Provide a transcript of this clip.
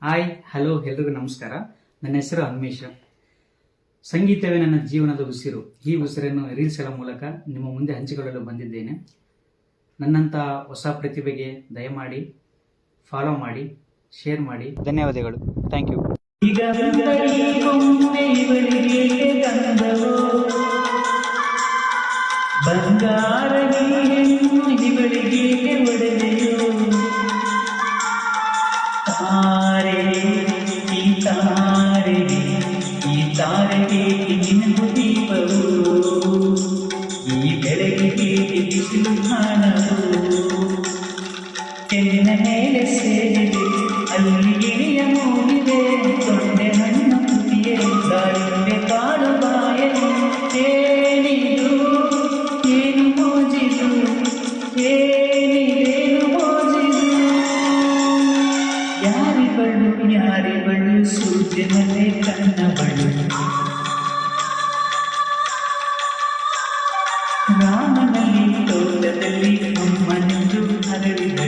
Hi hello ಎಲ್ರಿಗೂ ನಮಸ್ಕಾರ. ನನ್ನ ಹೆಸರು ಅನ್ಮೇಶ. ಸಂಗೀತವೇ ನನ್ನ ಜೀವನದ ಉಸಿರು. ಈ ಉಸಿರನ್ನು ರೀಲ್ಸ್ಗಳ ಮೂಲಕ ನಿಮ್ಮ ಮುಂದೆ ಹಂಚಿಕೊಳ್ಳಲು ಬಂದಿದ್ದೇನೆ. ನನ್ನಂಥ ಹೊಸ ಪ್ರತಿಭೆಗೆ ದಯಮಾಡಿ ಫಾಲೋ ಮಾಡಿ, ಶೇರ್ ಮಾಡಿ. ಧನ್ಯವಾದಗಳು. Thank you. ತಾರೆಗೆ ನಿನಗೂ ದೀಪವು, ಈ ಬೆಳಗಿಗೆ ಬಿಸಿಲು ಕಾಣವು. ಕೆನ್ನಿನ ಮೇಲೆ ಸೇರಿದೆ, ಅಲ್ಲಿ ಗಿಳಿಯ ಮೂಡಿದೆ, ತೊಂಡೆ ಹಣ್ಣು ತುಟಿಯೇ, ದಾಳಿಂಬೆ ಕಾಡು ಬಾಯಲು. ಏನಿದು ಏನು ಮೋಜಿದು, ಏನಿದೇನು ಮೋಜಿದು. ಯಾರಿಗಳು ಸೂರ್ಯ ಮಲೆ ಕಣ್ಣವಳು. ರಾಮನಲ್ಲಿ ತೋಟದಲ್ಲಿ ಅಮ್ಮನೆಂದು ಹರಡಿದ